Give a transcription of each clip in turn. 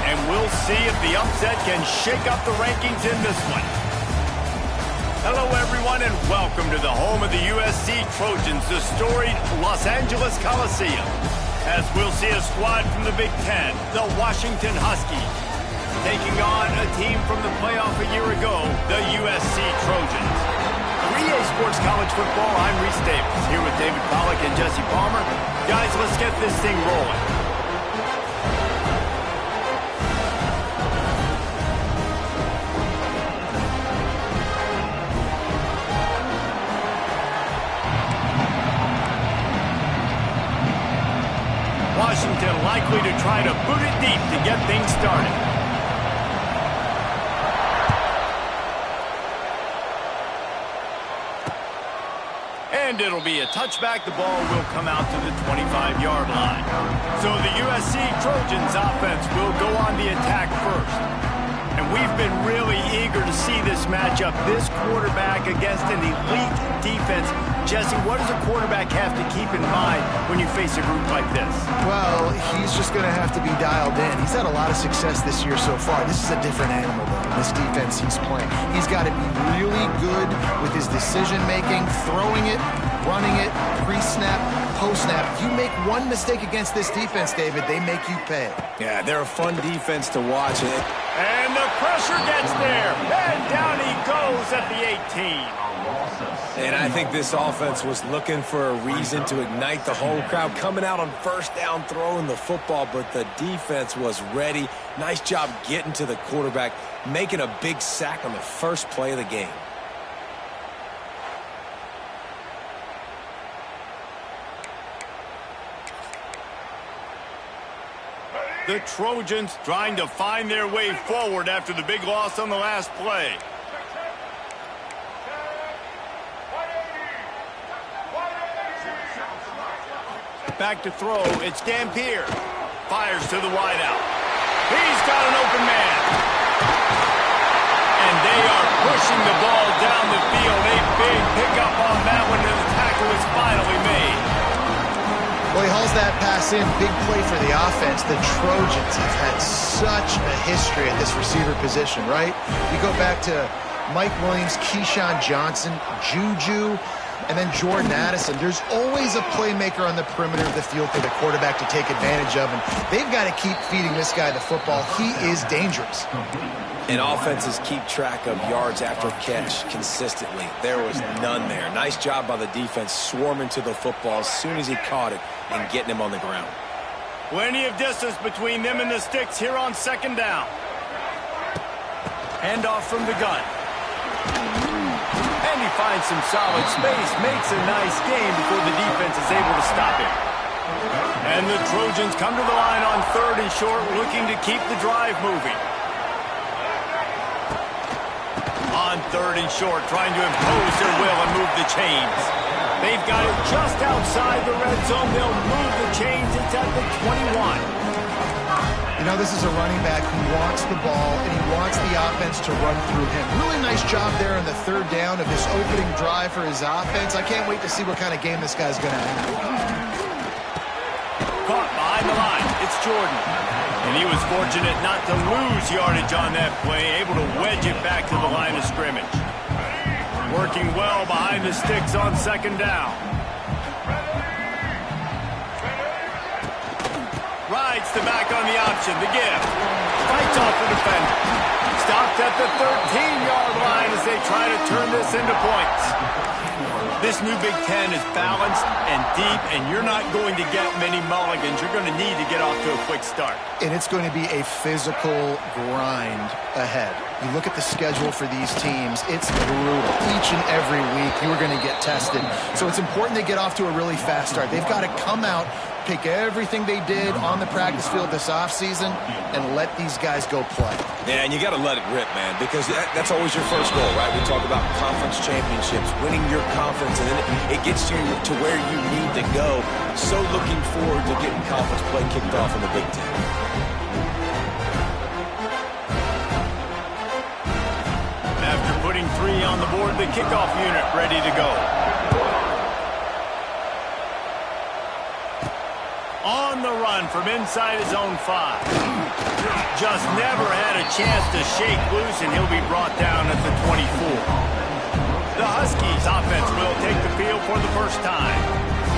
and we'll see if the upset can shake up the rankings in this one. Hello, everyone, and welcome to the home of the USC Trojans, the storied Los Angeles Coliseum, as we'll see a squad from the Big Ten, the Washington Huskies, taking on a team from the playoff a year ago, the USC Trojans. For EA Sports College Football, I'm Reese Davis, here with David Pollack and Jesse Palmer. Guys, let's get this thing rolling. Washington likely to try to boot it deep to get things started. And it'll be a touchback. The ball will come out to the 25-yard line. So the USC Trojans offense will go on the attack first. And we've been really eager to see this matchup, this quarterback against an elite defense. Jesse, what does a quarterback have to keep in mind when you face a group like this? Well, he's just going to have to be dialed in. He's had a lot of success this year so far. This is a different animal, though, this defense he's playing. He's got to be really good with his decision-making, throwing it, running it, pre-snap, post-snap. You make one mistake against this defense, David, they make you pay. Yeah, they're a fun defense to watch. And the pressure gets there. And down he goes at the 18. And I think this offense was looking for a reason to ignite the home crowd, coming out on first down, throwing the football, but the defense was ready. Nice job getting to the quarterback, making a big sack on the first play of the game. The Trojans trying to find their way forward after the big loss on the last play. Back to throw, it's Dampier. Fires to the wideout. He's got an open man. And they are pushing the ball down the field. A big pickup on that one, and the tackle is finally made. Well, he hauls that pass in. Big play for the offense. The Trojans have had such a history at this receiver position, right? You go back to Mike Williams, Keyshawn Johnson, Juju, and then Jordan Addison. There's always a playmaker on the perimeter of the field for the quarterback to take advantage of, and they've got to keep feeding this guy the football. He is dangerous. And offenses keep track of yards after catch consistently. There was none there. Nice job by the defense swarming to the football as soon as he caught it and getting him on the ground. Plenty of distance between them and the sticks here on second down. Handoff from the gun. And he finds some solid space, makes a nice gain before the defense is able to stop him. And the Trojans come to the line on third and short, looking to keep the drive moving. On third and short, trying to impose their will and move the chains. They've got it just outside the red zone. They'll move the chains. It's at the 21. You know, this is a running back who wants the ball, and he wants the offense to run through him. Really nice job there on the third down of his opening drive for his offense. I can't wait to see what kind of game this guy's going to have. Caught behind the line. It's Jordan. And he was fortunate not to lose yardage on that play, able to wedge it back to the line of scrimmage. Working well behind the sticks on second down. Rides the back on the option, the gift. Fights off the defender. Stopped at the 13-yard line as they try to turn this into points. This new Big Ten is balanced and deep, and you're not going to get many mulligans. You're going to need to get off to a quick start. And it's going to be a physical grind ahead. You look at the schedule for these teams, it's brutal. Each and every week, you are going to get tested. So it's important they get off to a really fast start. They've got to come out, pick everything they did on the practice field this offseason, and let these guys go play. Yeah, and you got to let it rip, man, because that's always your first goal, right? We talk about conference championships, winning your conference, and then it gets you to where you need to go. So looking forward to getting conference play kicked off in the Big Ten. After putting 3 on the board, the kickoff unit ready to go. On the run from inside his own 5. Just never had a chance to shake loose, and he'll be brought down at the 24. The Huskies offense will take the field for the first time.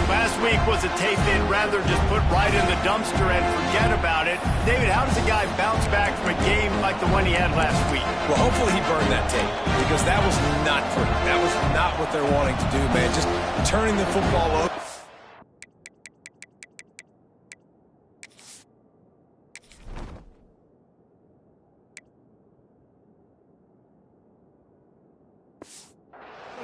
Last week was a tape they'd rather just put right in the dumpster and forget about it. David, how does a guy bounce back from a game like the one he had last week? Well, hopefully he burned that tape, because that was not pretty. That was not what they're wanting to do, man. Just turning the football over.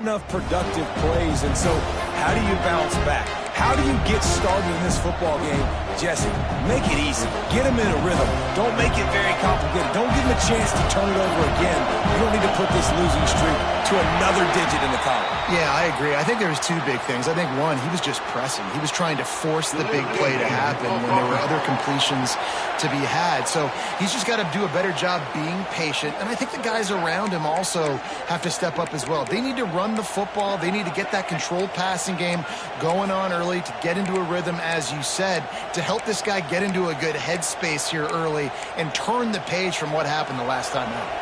Enough productive plays, and so how do you bounce back? How do you get started in this football game? Jesse, make it easy. Get him in a rhythm. Don't make it very complicated. Don't give him a chance to turn it over again. You don't need to put this losing streak to another digit in the column. Yeah, I agree. I think there's two big things. I think, one, he was just pressing. He was trying to force the big play to happen when there were other completions to be had. So he's just got to do a better job being patient. And I think the guys around him also have to step up as well. They need to run the football. They need to get that controlled passing game going on early to get into a rhythm, as you said, to help this guy get into a good headspace here early and turn the page from what happened the last time out.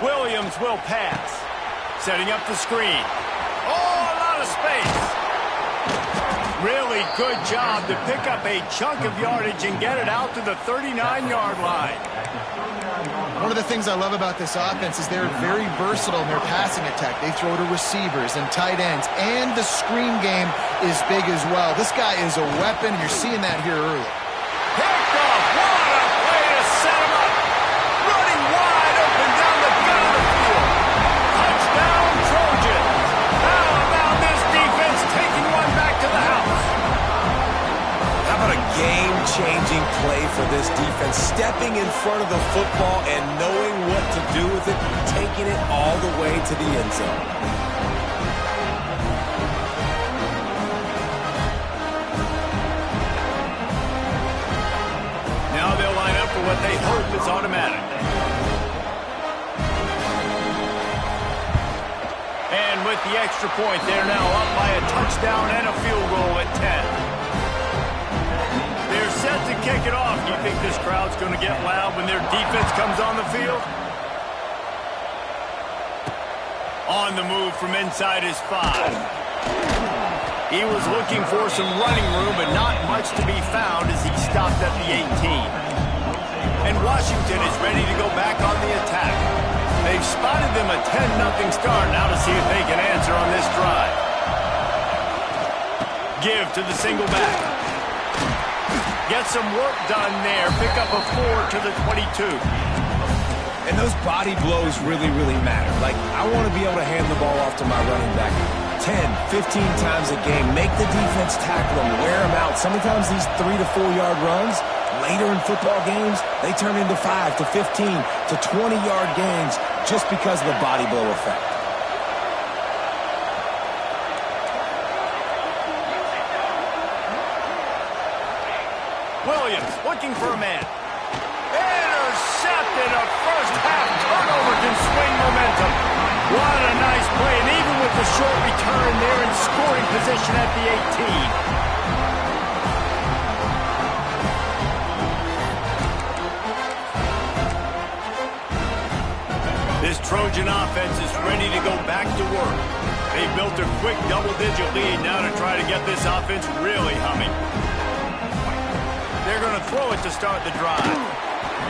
Williams will pass. Setting up the screen. Oh, a lot of space. Really good job to pick up a chunk of yardage and get it out to the 39-yard line. One of the things I love about this offense is they're very versatile in their passing attack. They throw to receivers and tight ends, and the screen game is big as well. This guy is a weapon. You're seeing that here early. Picked off. What a way to set him up. Running wide open down the gut of the field. Touchdown, Trojans. How about this defense taking one back to the house? How about a game-changing play for this defense? Stepping in front of the football and knowing what to do with it, taking it all the way to the end zone. Now they'll line up for what they hope is automatic. And with the extra point, they're now up by a touchdown and a field goal at 10. They're set to kick it off. Do you think this crowd's going to get loud when their defense comes on the field? On the move from inside his 5. He was looking for some running room, but not much to be found as he stopped at the 18. And Washington is ready to go back on the attack. They've spotted them a 10-0 start. Now to see if they can answer on this drive. Give to the single back. Get some work done there. Pick up a 4 to the 22. And those body blows really, really matter. Like, I want to be able to hand the ball off to my running back 10, 15 times a game. Make the defense tackle them, wear them out. Sometimes these 3 to 4 yard runs, later in football games, they turn into 5 to 15 to 20 yard gains just because of the body blow effect. Williams looking for a man. Intercepted. A first half turnover can swing momentum. What a nice play. And even with the short return, they're in scoring position at the 18. This Trojan offense is ready to go back to work. They built a quick double-digit lead now to try to get this offense really humming. They're going to throw it to start the drive.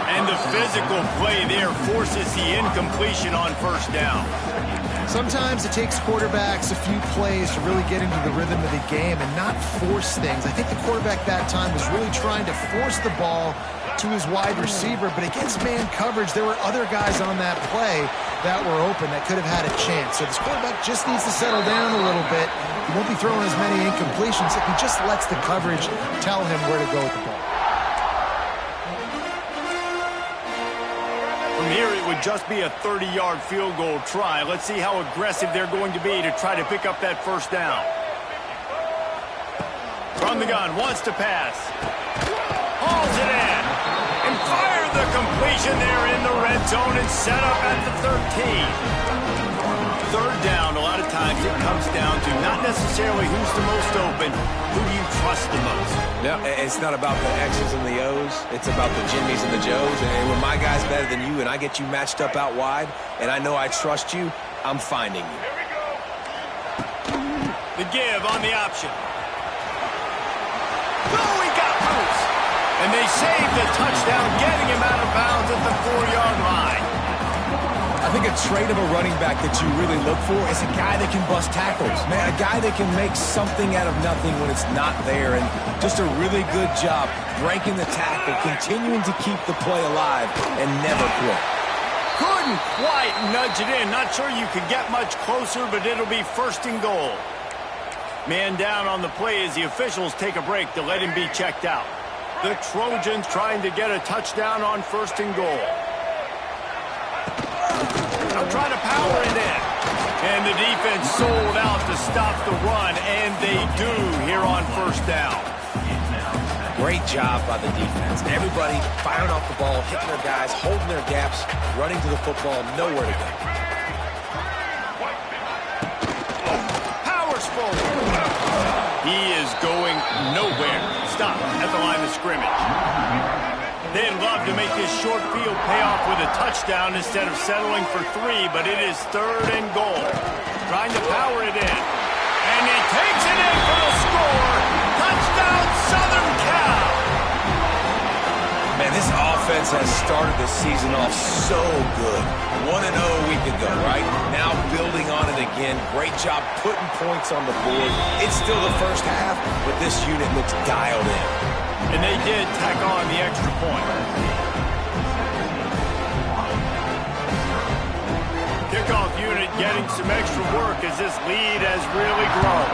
And the physical play there forces the incompletion on first down. Sometimes it takes quarterbacks a few plays to really get into the rhythm of the game and not force things. I think the quarterback that time was really trying to force the ball to his wide receiver, but against man coverage, there were other guys on that play that were open that could have had a chance. So this quarterback just needs to settle down a little bit. He won't be throwing as many incompletions if he just lets the coverage tell him where to go with the ball. From here, it would just be a 30-yard field goal try. Let's see how aggressive they're going to be to try to pick up that first down. From the gun, wants to pass. Hauls it in. And fired the completion there in the red zone and set up at the 13. Third down, a lot of times it comes down to not necessarily who's the most open, who do you trust the most? No, it's not about the X's and the O's. It's about the Jimmys and the Joes. And when my guy's better than you and I get you matched up out wide and I know I trust you, I'm finding you. The give on the option. Oh, he got loose. And they saved the touchdown, getting him out of bounds at the 4-yard line. I think a trait of a running back that you really look for is a guy that can bust tackles. Man, a guy that can make something out of nothing when it's not there. And just a really good job breaking the tackle, continuing to keep the play alive, and never quit. Couldn't quite nudge it in. Not sure you could get much closer, but it'll be 1st and goal. Man down on the play as the officials take a break to let him be checked out. The Trojans trying to get a touchdown on 1st and goal. They'll try to power it in. And the defense sold out to stop the run, and they do here on 1st down. Great job by the defense. Everybody firing off the ball, hitting their guys, holding their gaps, running to the football, nowhere to go. Powers forward. He is going nowhere. Stop at the line of scrimmage. They'd love to make this short field pay off with a touchdown instead of settling for 3, but it is 3rd and goal. Trying to power it in. And he takes it in for the score. Touchdown, Southern Cal. Man, this offense has started the season off so good. 1-0 a week ago, right? Now building on it again. Great job putting points on the board. It's still the first half, but this unit looks dialed in. And they did tack on the extra point. Kickoff unit getting some extra work as this lead has really grown.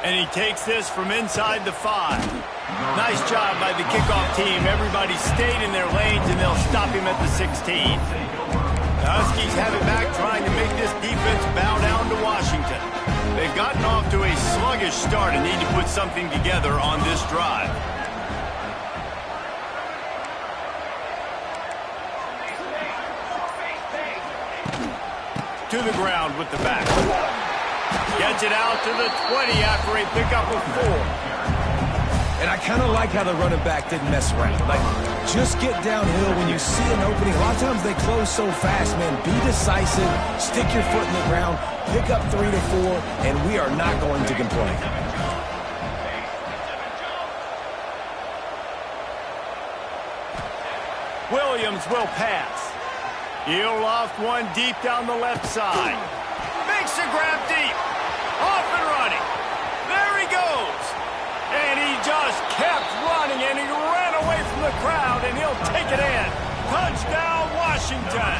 And he takes this from inside the 5. Nice job by the kickoff team. Everybody stayed in their lanes, and they'll stop him at the 16. The Huskies have it back, trying to make this defense bow down to Washington. They've gotten off to a sluggish start and need to put something together on this drive. To the ground with the back. Gets it out to the 20 after a pickup of 4. And I kind of like how the running back didn't mess around. Like, just get downhill when you see an opening. A lot of times they close so fast, man. Be decisive, stick your foot in the ground, pick up 3 to 4, and we are not going to complain. Williams will pass. He'll loft one deep down the left side. Makes a grab deep. Off and running. There he goes. And he just kept running, and he ran away from the crowd, and he'll take it in. Touchdown, Washington.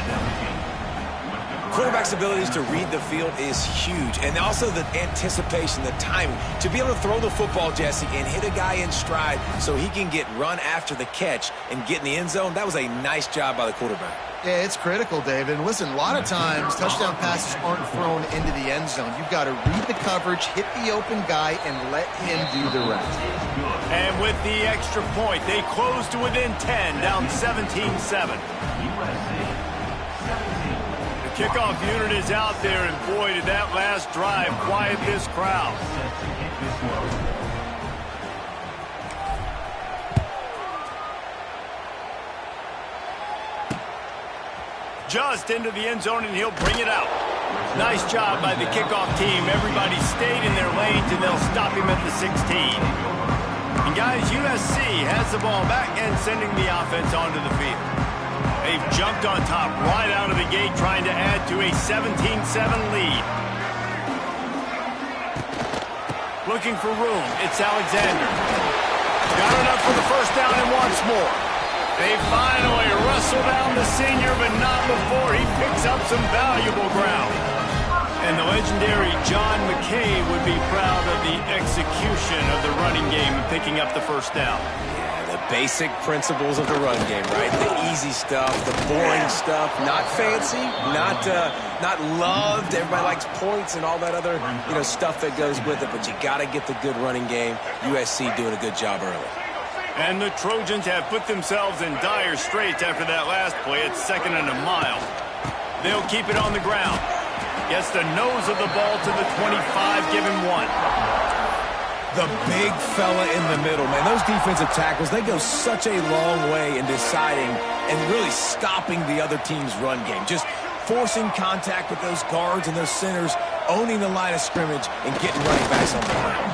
Quarterback's abilities to read the field is huge, and also the anticipation, the timing. To be able to throw the football, Jesse, and hit a guy in stride so he can get run after the catch and get in the end zone, that was a nice job by the quarterback. Yeah, it's critical, David. And listen, a lot of times touchdown passes aren't thrown into the end zone. You've got to read the coverage, hit the open guy, and let him do the rest. And with the extra point, they close to within 10, down 17-7. The kickoff unit is out there, and boy, did that last drive quiet this crowd. Just into the end zone, and he'll bring it out. Nice job by the kickoff team. Everybody stayed in their lanes, and they'll stop him at the 16. And guys, USC has the ball back and sending the offense onto the field. They've jumped on top right out of the gate, trying to add to a 17-7 lead. Looking for room. It's Alexander. Got enough for the 1st down and wants more. They finally wrestle down the senior, but not before he picks up some valuable ground. And the legendary John McKay would be proud of the execution of the running game and picking up the 1st down. Yeah, the basic principles of the run game, right? The easy stuff, the boring stuff, not fancy, not loved. Everybody likes points and all that other, stuff that goes with it, but you got to get the good running game. USC doing a good job early. And the Trojans have put themselves in dire straits after that last play. It's 2nd and a mile. They'll keep it on the ground. Gets the nose of the ball to the 25, give him 1. The big fella in the middle, man. Those defensive tackles, they go such a long way in deciding and really stopping the other team's run game. Just forcing contact with those guards and those centers, owning the line of scrimmage, and getting running backs on the ground.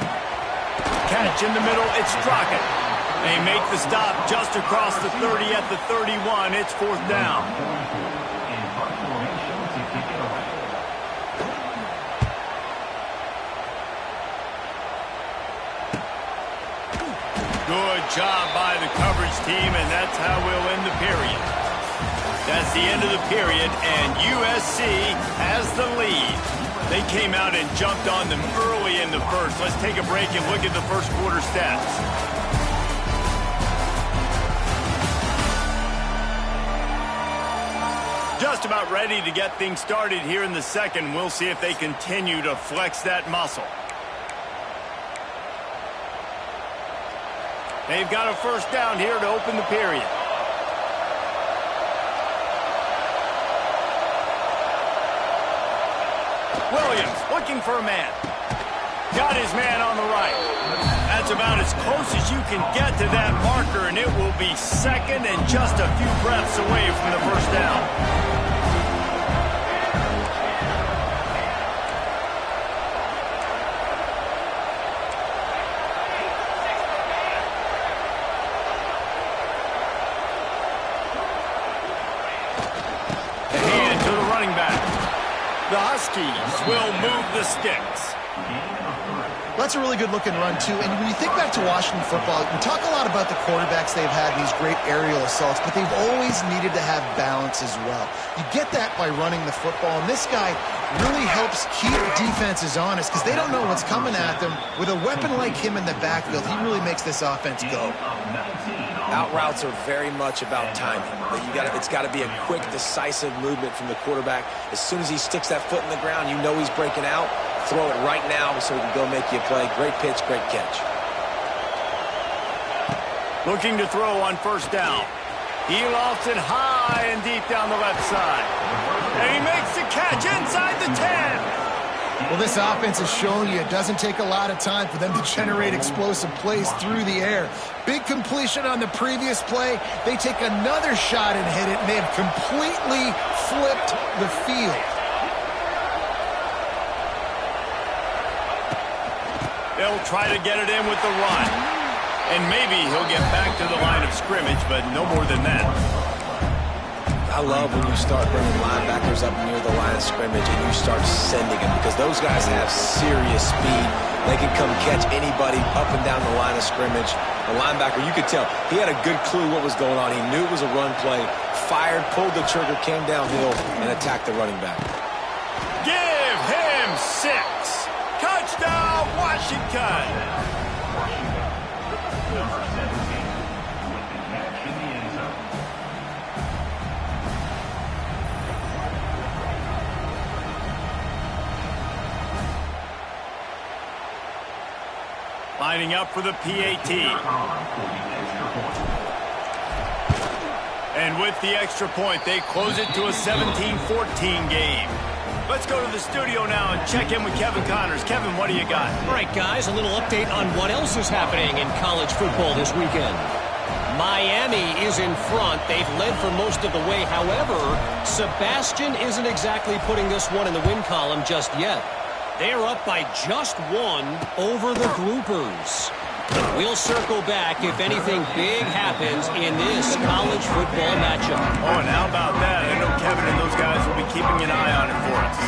Catch in the middle, it's Strockett. They make the stop just across the 30 at the 31. It's 4th down. Good job by the coverage team, and that's how we'll end the period. That's the end of the period, and USC has the lead. They came out and jumped on them early in the first. Let's take a break and look at the first quarter stats. Just about ready to get things started here in the second. We'll see if they continue to flex that muscle. They've got a first down here to open the period. Williams looking for a man. Got his man on the right. That's about as close as you can get to that marker, and it will be second and just a few breaths away from the first down. The Huskies will move the sticks. That's a really good-looking run, too. And when you think back to Washington football, we talk a lot about the quarterbacks they've had, these great aerial assaults, but they've always needed to have balance as well. You get that by running the football, and this guy really helps keep defenses honest because they don't know what's coming at them. With a weapon like him in the backfield, he really makes this offense go. Out routes are very much about timing. It's got to be a quick, decisive movement from the quarterback. As soon as he sticks that foot in the ground, you know he's breaking out. Throw it right now so he can go make you a play. Great pitch, great catch. Looking to throw on first down. He lofts it high and deep down the left side. And he makes the catch inside the 10. Well, this offense has shown you it doesn't take a lot of time for them to generate explosive plays through the air. Big completion on the previous play. They take another shot and hit it, and they have completely flipped the field. They'll try to get it in with the run. And maybe he'll get back to the line of scrimmage, but no more than that. I love when you start bringing linebackers up near the line of scrimmage and you start sending them because those guys have serious speed. They can come catch anybody up and down the line of scrimmage. The linebacker, you could tell, he had a good clue what was going on. He knew it was a run play, fired, pulled the trigger, came downhill, and attacked the running back. Give him 6. Touchdown, Washington! Lining up for the PAT. And with the extra point, they close it to a 17-14 game. Let's go to the studio now and check in with Kevin Connors. Kevin, what do you got? All right, guys, a little update on what else is happening in college football this weekend. Miami is in front. They've led for most of the way. However, Sebastian isn't exactly putting this one in the win column just yet. They're up by just 1 over the Groupers. We'll circle back if anything big happens in this college football matchup. Oh, and how about that? I know Kevin and those guys will be keeping an eye on it for us.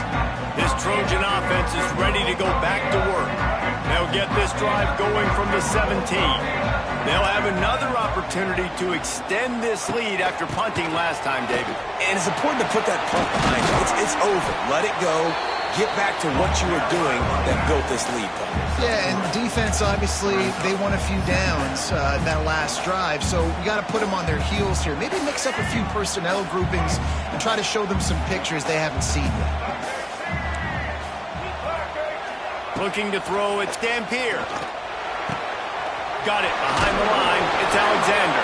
This Trojan offense is ready to go back to work. They'll get this drive going from the 17. They'll have another opportunity to extend this lead after punting last time, David. And it's important to put that punt behind you. It's over. Let it go. Get back to what you were doing that built this lead. Yeah, and defense, obviously, they won a few downs that last drive, so we got to put them on their heels here. Maybe mix up a few personnel groupings and try to show them some pictures they haven't seen yet. Looking to throw, it's Dampier. Got it behind the line. It's Alexander.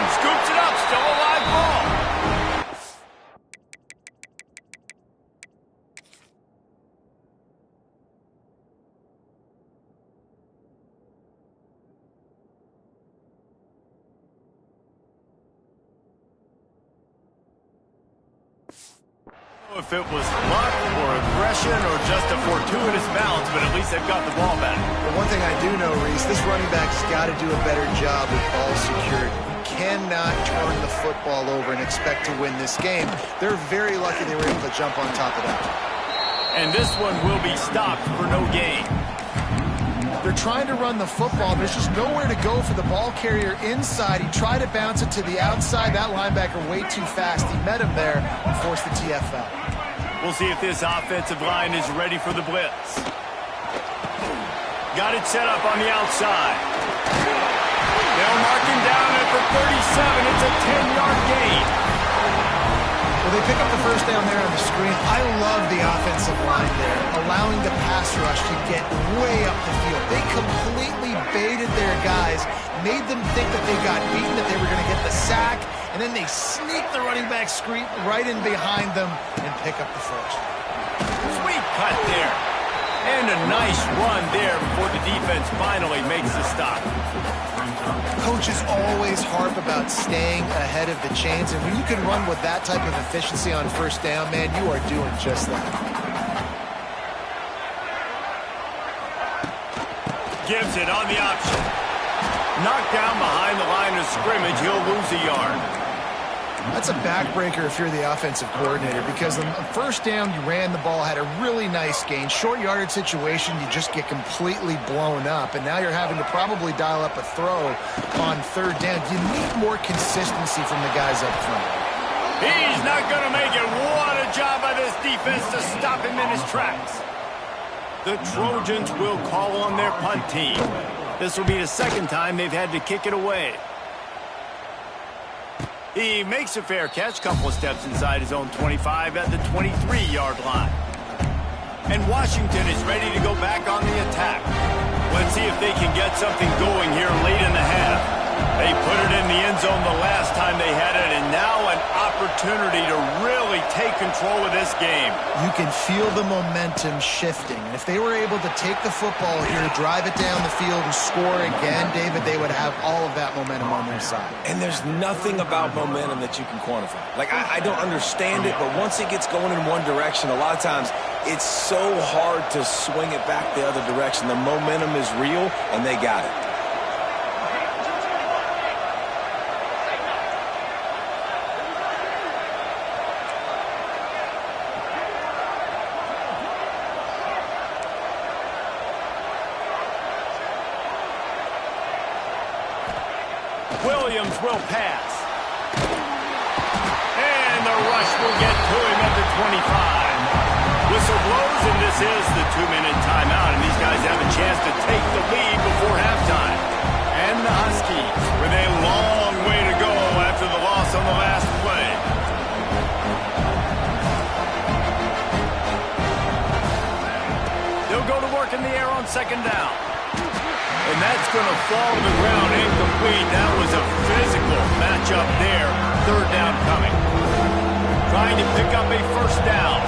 He scoops it up, still a live ball. If it was luck or aggression or just a fortuitous bounce, but at least they've got the ball back. But one thing I do know, Reese, this running back's got to do a better job with ball security. You cannot turn the football over and expect to win this game. They're very lucky they were able to jump on top of that. And this one will be stopped for no gain. They're trying to run the football. There's just nowhere to go for the ball carrier inside. He tried to bounce it to the outside. That linebacker way too fast. He met him there and forced the TFL. We'll see if this offensive line is ready for the blitz. Got it set up on the outside. They'll mark him down at the 37. It's a 10-yard gain. Well, they pick up the first down there on the screen. I love the offensive line there, allowing the pass rush to get way up the field. They completely baited their guys, made them think that they got beaten, that they were going to get the sack, and then they sneak the running back screen right in behind them and pick up the first. Sweet cut there. And a nice run there before the defense finally makes the stop. Coaches always harp about staying ahead of the chains, and when you can run with that type of efficiency on first down, man, you are doing just that. Gives it on the option. Knocked down behind the line of scrimmage. He'll lose a yard. That's a backbreaker if you're the offensive coordinator, because on first down, you ran the ball, had a really nice gain. Short yardage situation, you just get completely blown up, and now you're having to probably dial up a throw on third down. You need more consistency from the guys up front. He's not going to make it. What a job by this defense to stop him in his tracks. The Trojans will call on their punt team. This will be the second time they've had to kick it away. He makes a fair catch, couple of steps inside his own 25 at the 23-yard line. And Washington is ready to go back on the attack. Let's see if they can get something going here late in the half. They put it in the end zone the last time they had it, and now an opportunity to really take control of this game. You can feel the momentum shifting. And if they were able to take the football here, drive it down the field, and score again, David, they would have all of that momentum on their side. And there's nothing about momentum that you can quantify. Like, I don't understand it, but once it gets going in one direction, a lot of times it's so hard to swing it back the other direction. The momentum is real, and they got it. Williams will pass. And the rush will get to him at the 25. Whistle blows, and this is the 2-minute timeout, and these guys have a chance to take the lead before halftime. And the Huskies with a long way to go after the loss on the last play. They'll go to work in the air on second down. And that's going to fall to the ground incomplete. That was a physical matchup there. Third down coming. Trying to pick up a first down.